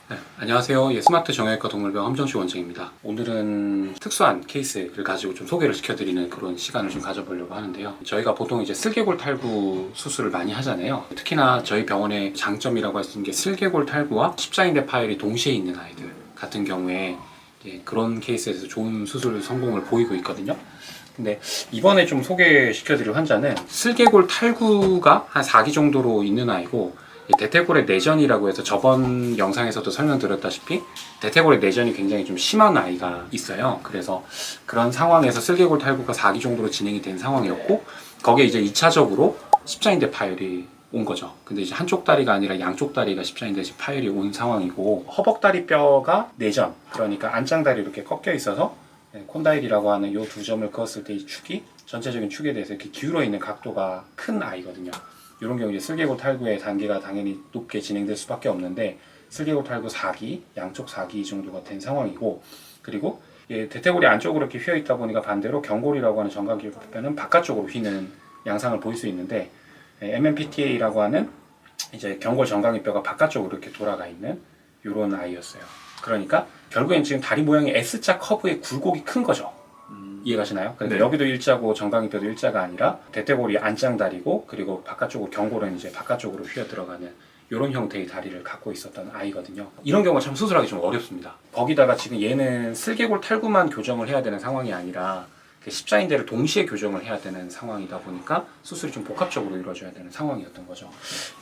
네, 안녕하세요. 스마트 정형외과 동물병 함정식 원장입니다. 오늘은 특수한 케이스를 가지고 좀 소개를 시켜드리는 그런 시간을 좀 가져보려고 하는데요. 저희가 보통 이제 슬개골 탈구 수술을 많이 하잖아요. 특히나 저희 병원의 장점이라고 할 수 있는 게 슬개골 탈구와 십자인대 파열이 동시에 있는 아이들 같은 경우에 그런 케이스에서 좋은 수술 성공을 보이고 있거든요. 근데 이번에 좀 소개시켜드릴 환자는 슬개골 탈구가 한 4기 정도로 있는 아이고, 대퇴골의 내전이라고 해서 저번 영상에서도 설명드렸다시피 대퇴골의 내전이 굉장히 좀 심한 아이가 있어요. 그래서 그런 상황에서 슬개골 탈구가 4기 정도로 진행이 된 상황이었고, 거기에 이제 2차적으로 십자인대 파열이 온 거죠. 근데 이제 한쪽 다리가 아니라 양쪽 다리가 십자인대 파열이 온 상황이고, 허벅다리 뼈가 내전, 그러니까 안짱다리 이렇게 꺾여 있어서 콘다일이라고 하는 이 두 점을 그었을 때 이 축이 전체적인 축에 대해서 이렇게 기울어 있는 각도가 큰 아이거든요. 이런 경우 이제 슬개골 탈구의 단계가 당연히 높게 진행될 수밖에 없는데, 슬개골 탈구 4기, 양쪽 4기 정도가 된 상황이고, 그리고 대퇴골이 안쪽으로 이렇게 휘어 있다 보니까 반대로 경골이라고 하는 정강기뼈는 바깥쪽으로 휘는 양상을 보일 수 있는데, MMPTA라고 하는 이제 경골 정강이뼈가 바깥쪽으로 이렇게 돌아가 있는 이런 아이였어요. 그러니까 결국엔 지금 다리 모양이 S자 커브의 굴곡이 큰 거죠. 이해가시나요? 근데 네. 여기도 일자고 정강이뼈도 일자가 아니라 대퇴골이 안짱다리고, 그리고 바깥쪽으로 경골은 이제 바깥쪽으로 휘어 들어가는 이런 형태의 다리를 갖고 있었던 아이거든요. 이런 경우가 참 수술하기 좀 어렵습니다. 거기다가 지금 얘는 슬개골 탈구만 교정을 해야 되는 상황이 아니라 십자인대를 동시에 교정을 해야 되는 상황이다 보니까 수술이 좀 복합적으로 이루어져야 되는 상황이었던 거죠.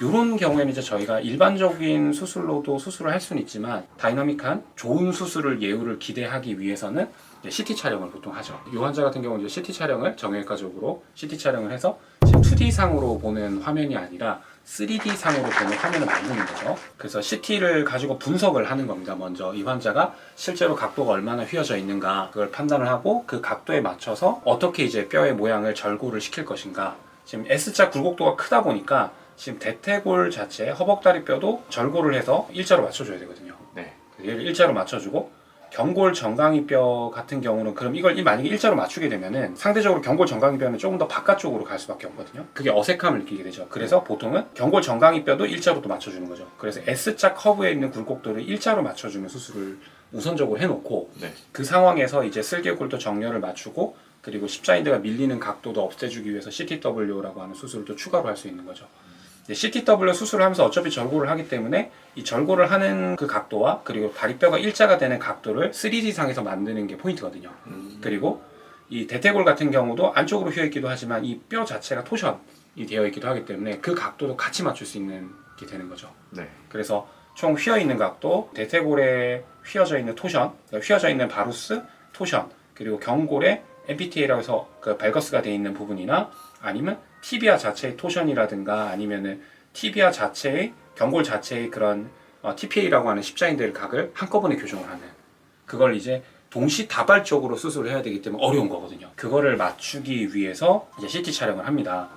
이런 경우에는 이제 저희가 일반적인 수술로도 수술을 할 수는 있지만, 다이나믹한 좋은 수술을 예후를 기대하기 위해서는 CT 촬영을 보통 하죠. 이 환자 같은 경우는 이제 CT 촬영을 정형외과적으로 CT 촬영을 해서 지금 2D 상으로 보는 화면이 아니라 3D 상으로 보는 화면을 만드는 거죠. 그래서 CT를 가지고 분석을 하는 겁니다. 먼저 이 환자가 실제로 각도가 얼마나 휘어져 있는가, 그걸 판단을 하고 그 각도에 맞춰서 어떻게 이제 뼈의 모양을 절골을 시킬 것인가. 지금 S자 굴곡도가 크다 보니까 지금 대퇴골 자체 허벅다리 뼈도 절골을 해서 일자로 맞춰줘야 되거든요. 네. 얘를 일자로 맞춰주고, 경골 정강이뼈 같은 경우는 그럼 이걸 만약에 일자로 맞추게 되면은 상대적으로 경골 정강이뼈는 조금 더 바깥쪽으로 갈 수밖에 없거든요. 그게 어색함을 느끼게 되죠. 그래서 보통은 경골 정강이뼈도 일자로 또 맞춰주는 거죠. 그래서 S자 커브에 있는 굴곡도를 일자로 맞춰주는 수술을 우선적으로 해놓고, 네. 그 상황에서 이제 슬개골도 정렬을 맞추고, 그리고 십자인대가 밀리는 각도도 없애주기 위해서 CTW라고 하는 수술을 또 추가로 할 수 있는 거죠. CTW 수술을 하면서 어차피 절골을 하기 때문에 이 절골을 하는 그 각도와 그리고 다리뼈가 일자가 되는 각도를 3D상에서 만드는 게 포인트거든요. 그리고 이 대퇴골 같은 경우도 안쪽으로 휘어 있기도 하지만 이 뼈 자체가 토션이 되어 있기도 하기 때문에 그 각도도 같이 맞출 수 있는 게 되는 거죠. 네. 그래서 총 휘어 있는 각도, 대퇴골에 휘어져 있는 토션, 그러니까 휘어져 있는 바루스, 토션, 그리고 경골에 MPTA라고 해서 그 발거스가 되어 있는 부분이나, 아니면 티비아 자체의 토션이라든가, 아니면은 티비아 자체의 경골 자체의 그런 TPA라고 하는 십자인대를 각을 한꺼번에 교정을 하는, 그걸 이제 동시다발적으로 수술을 해야 되기 때문에 어려운 거거든요. 그거를 맞추기 위해서 이제 CT 촬영을 합니다.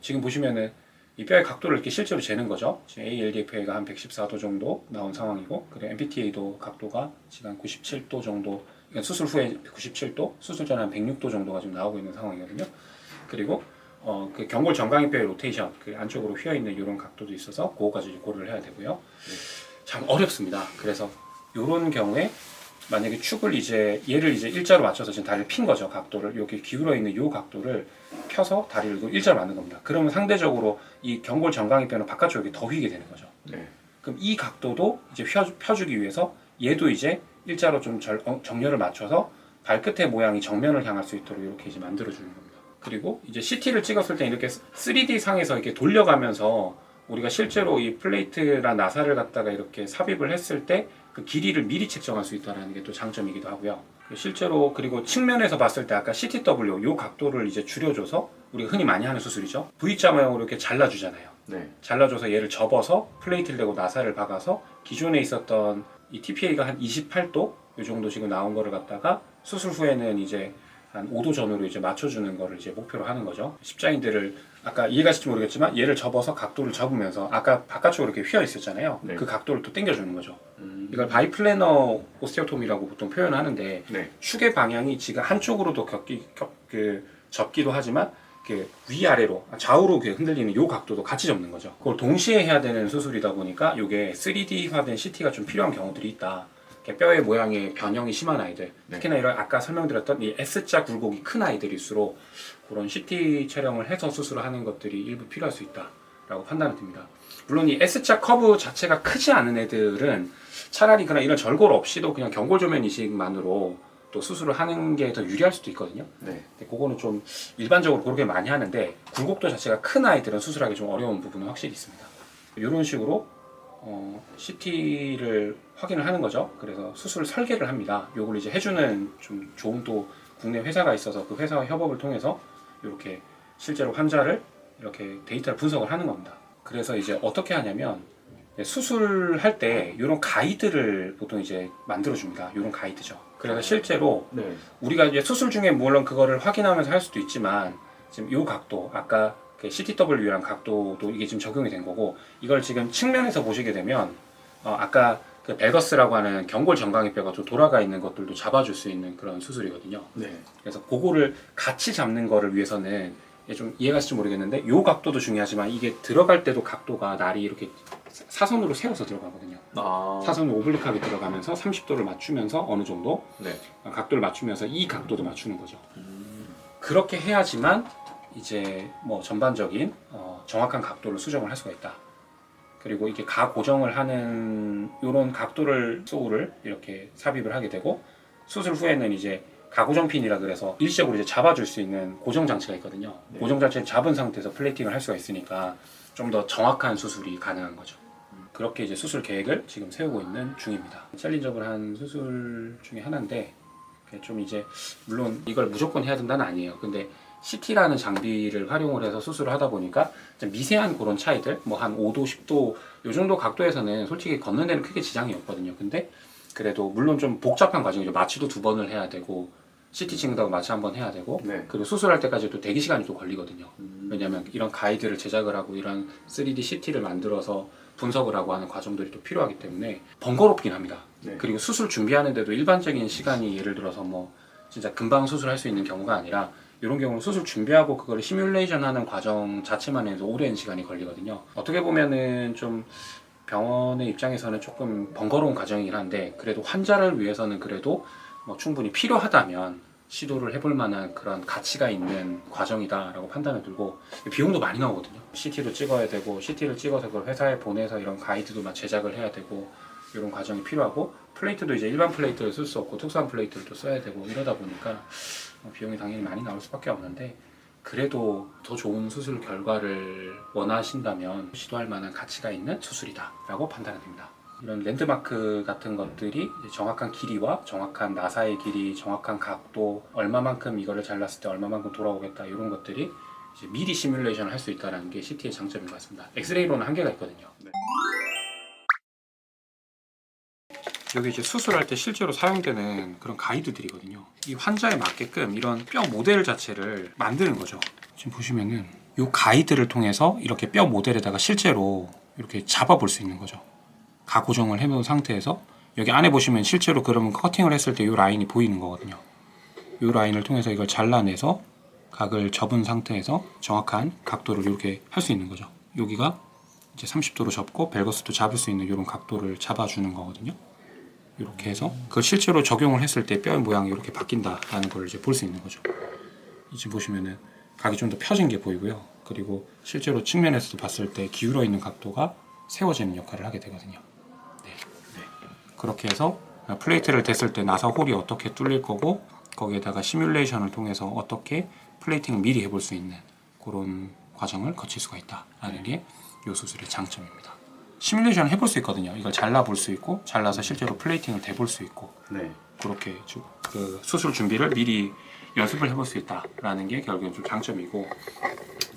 지금 보시면은 이 뼈의 각도를 이렇게 실제로 재는 거죠. 지금 ALDFA가 한 114도 정도 나온 상황이고, 그리고 MPTA도 각도가 지금 한 97도 정도, 그러니까 수술 후에 97도, 수술 전에 한 106도 정도가 지금 나오고 있는 상황이거든요. 그리고 그 경골 정강이뼈의 로테이션, 그 안쪽으로 휘어 있는 이런 각도도 있어서 그거까지 고려를 해야 되고요. 참 어렵습니다. 그래서 이런 경우에 만약에 축을 이제 얘를 이제 일자로 맞춰서 지금 다리를 핀 거죠. 각도를 여기 기울어 있는 이 각도를 펴서 다리를 일자로 만든 겁니다. 그러면 상대적으로 이 경골 정강이뼈는 바깥쪽에 더 휘게 되는 거죠. 네. 그럼 이 각도도 이제 펴주기 위해서 얘도 이제 일자로 좀 정렬을 맞춰서 발끝의 모양이 정면을 향할 수 있도록 이렇게 이제 만들어주는 겁니다. 그리고 이제 CT를 찍었을 때 이렇게 3D 상에서 이렇게 돌려가면서 우리가 실제로 이 플레이트랑 나사를 갖다가 이렇게 삽입을 했을 때 그 길이를 미리 측정할 수 있다는 게 또 장점이기도 하고요. 실제로 그리고 측면에서 봤을 때 아까 CTW 요 각도를 이제 줄여줘서 우리가 흔히 많이 하는 수술이죠. V자 모양으로 이렇게 잘라주잖아요. 네. 잘라줘서 얘를 접어서 플레이트를 대고 나사를 박아서 기존에 있었던 이 TPA가 한 28도 이 정도 지금 나온 거를 갖다가 수술 후에는 이제 한 5도 전후로 이제 맞춰주는 거를 이제 목표로 하는 거죠. 십자인대를 아까 이해가실지 모르겠지만 얘를 접어서 각도를 접으면서 아까 바깥쪽으로 이렇게 휘어 있었잖아요. 네. 그 각도를 또 당겨주는 거죠. 이걸 바이플래너 오스테오토미라고 보통 표현하는데, 네. 축의 방향이 지금 한쪽으로도 접기도 하지만 이렇게 위아래로 좌우로 이렇게 흔들리는 이 각도도 같이 접는 거죠. 그걸 동시에 해야 되는 수술이다 보니까 이게 3D화된 CT가 좀 필요한 경우들이 있다. 뼈의 모양의 변형이 심한 아이들, 특히나 이런 아까 설명드렸던 이 S자 굴곡이 큰 아이들일수록 그런 CT 촬영을 해서 수술을 하는 것들이 일부 필요할 수 있다라고 판단이 듭니다. 물론 이 S자 커브 자체가 크지 않은 애들은 차라리 그냥 이런 절골 없이도 그냥 경골조면 이식만으로 또 수술을 하는 게 더 유리할 수도 있거든요. 네. 근데 그거는 좀 일반적으로 그렇게 많이 하는데 굴곡도 자체가 큰 아이들은 수술하기 좀 어려운 부분은 확실히 있습니다. 이런 식으로 CT를 확인을 하는 거죠. 그래서 수술 설계를 합니다. 요걸 이제 해주는 좀 좋은 또 국내 회사가 있어서 그 회사와 협업을 통해서 이렇게 실제로 환자를 이렇게 데이터를 분석을 하는 겁니다. 그래서 이제 어떻게 하냐면 수술할 때 이런 가이드를 보통 이제 만들어 줍니다. 이런 가이드죠. 그래서 실제로 우리가 이제 수술 중에 물론 그거를 확인하면서 할 수도 있지만 지금 이 각도 아까 CTW랑 각도도 이게 지금 적용이 된 거고 이걸 지금 측면에서 보시게 되면 아까 그 벨거스라고 하는 경골 정강이 뼈가 좀 돌아가 있는 것들도 잡아줄 수 있는 그런 수술이거든요. 그래서 그거를 같이 잡는 거를 위해서는 좀 이해가 될지 모르겠는데 이 각도도 중요하지만 이게 들어갈 때도 각도가 날이 이렇게 사선으로 세워서 들어가거든요. 사선으로 오블릭하게 들어가면서 30도를 맞추면서 어느 정도 각도를 맞추면서 이 각도도 맞추는 거죠. 그렇게 해야지만 이제 뭐 전반적인 정확한 각도를 수정을 할 수가 있다. 그리고 이게 가고정을 하는 이런 각도를 소울을 이렇게 삽입을 하게 되고 수술 후에는 이제 가고정핀이라 그래서 일시적으로 이제 잡아줄 수 있는 고정 장치가 있거든요. 고정 장치를 잡은 상태에서 플레이팅을 할 수가 있으니까 좀 더 정확한 수술이 가능한 거죠. 그렇게 이제 수술 계획을 지금 세우고 있는 중입니다. 챌린저블한 수술 중에 하나인데 좀 이제 물론 이걸 무조건 해야 된다는 아니에요. 근데 CT라는 장비를 활용을 해서 수술을 하다 보니까 좀 미세한 그런 차이들 뭐 한 5도, 10도 이 정도 각도에서는 솔직히 걷는 데는 크게 지장이 없거든요. 근데 그래도 물론 좀 복잡한 과정이죠. 마취도 2번을 해야 되고 CT 찍는다고 마취 1번 해야 되고 그리고 수술할 때까지 또 대기 시간이 또 걸리거든요. 왜냐하면 이런 가이드를 제작을 하고 이런 3D CT를 만들어서 분석을 하고 하는 과정들이 또 필요하기 때문에 번거롭긴 합니다. 그리고 수술 준비하는데도 일반적인 시간이 예를 들어서 뭐 진짜 금방 수술할 수 있는 경우가 아니라 이런 경우는 수술 준비하고 그걸 시뮬레이션 하는 과정 자체만 해도 오랜 시간이 걸리거든요. 어떻게 보면은 좀 병원의 입장에서는 조금 번거로운 과정이긴 한데 그래도 환자를 위해서는 그래도 뭐 충분히 필요하다면 시도를 해볼 만한 그런 가치가 있는 과정이다라고 판단을 들고 비용도 많이 나오거든요. CT도 찍어야 되고 CT를 찍어서 그걸 회사에 보내서 이런 가이드도 막 제작을 해야 되고 이런 과정이 필요하고 플레이트도 이제 일반 플레이트를 쓸 수 없고 특수한 플레이트를 또 써야 되고 이러다 보니까 비용이 당연히 많이 나올 수밖에 없는데 그래도 더 좋은 수술 결과를 원하신다면 시도할 만한 가치가 있는 수술이다 라고 판단이 됩니다. 이런 랜드마크 같은 것들이 이제 정확한 길이와 정확한 나사의 길이, 정확한 각도, 얼마만큼 이거를 잘랐을 때 얼마만큼 돌아오겠다 이런 것들이 이제 미리 시뮬레이션을 할 수 있다는 게 CT의 장점인 것 같습니다. 엑스레이로는 한계가 있거든요. 여기 이제 수술할 때 실제로 사용되는 그런 가이드들이거든요. 이 환자에 맞게끔 이런 뼈 모델 자체를 만드는 거죠. 지금 보시면은 이 가이드를 통해서 이렇게 뼈 모델에다가 실제로 이렇게 잡아볼 수 있는 거죠. 가고정을 해놓은 상태에서 여기 안에 보시면 실제로 그러면 커팅을 했을 때 이 라인이 보이는 거거든요. 이 라인을 통해서 이걸 잘라내서 각을 접은 상태에서 정확한 각도를 이렇게 할 수 있는 거죠. 여기가 이제 30도로 접고 벨거스도 잡을 수 있는 이런 각도를 잡아주는 거거든요. 이렇게 해서 그걸 실제로 적용을 했을 때 뼈의 모양이 이렇게 바뀐다라는 걸 이제 볼 수 있는 거죠. 이제 보시면은 각이 좀 더 펴진 게 보이고요. 그리고 실제로 측면에서도 봤을 때 기울어 있는 각도가 세워지는 역할을 하게 되거든요. 그렇게 해서 플레이트를 댔을 때 나사 홀이 어떻게 뚫릴 거고 거기에다가 시뮬레이션을 통해서 어떻게 플레이팅을 미리 해볼 수 있는 그런 과정을 거칠 수가 있다라는 게 이 수술의 장점입니다. 시뮬레이션 해볼 수 있거든요. 이걸 잘라볼 수 있고 잘라서 실제로 플레이팅을 대볼 수 있고 그렇게 그 수술 준비를 미리 연습을 해볼 수 있다라는 게 결국엔 좀 장점이고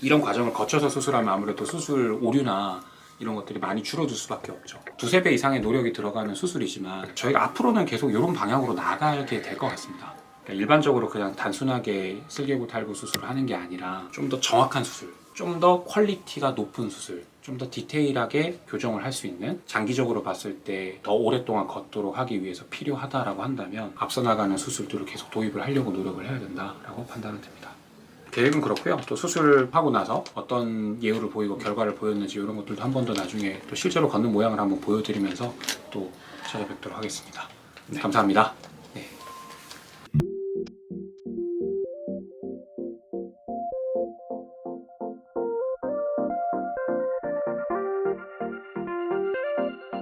이런 과정을 거쳐서 수술하면 아무래도 수술 오류나 이런 것들이 많이 줄어들 수밖에 없죠. 2~3배 이상의 노력이 들어가는 수술이지만 저희가 앞으로는 계속 이런 방향으로 나가게 될 것 같습니다. 그러니까 일반적으로 그냥 단순하게 슬개골 탈구 수술을 하는 게 아니라 좀 더 정확한 수술, 좀 더 퀄리티가 높은 수술, 좀 더 디테일하게 교정을 할 수 있는 장기적으로 봤을 때 더 오랫동안 걷도록 하기 위해서 필요하다라고 한다면 앞서 나가는 수술들을 계속 도입을 하려고 노력을 해야 된다라고 판단은 됩니다. 계획은 그렇고요. 또 수술하고 나서 어떤 예후를 보이고 결과를 보였는지 이런 것들도 한 번 더 나중에 또 실제로 걷는 모양을 한번 보여드리면서 또 찾아뵙도록 하겠습니다. 감사합니다.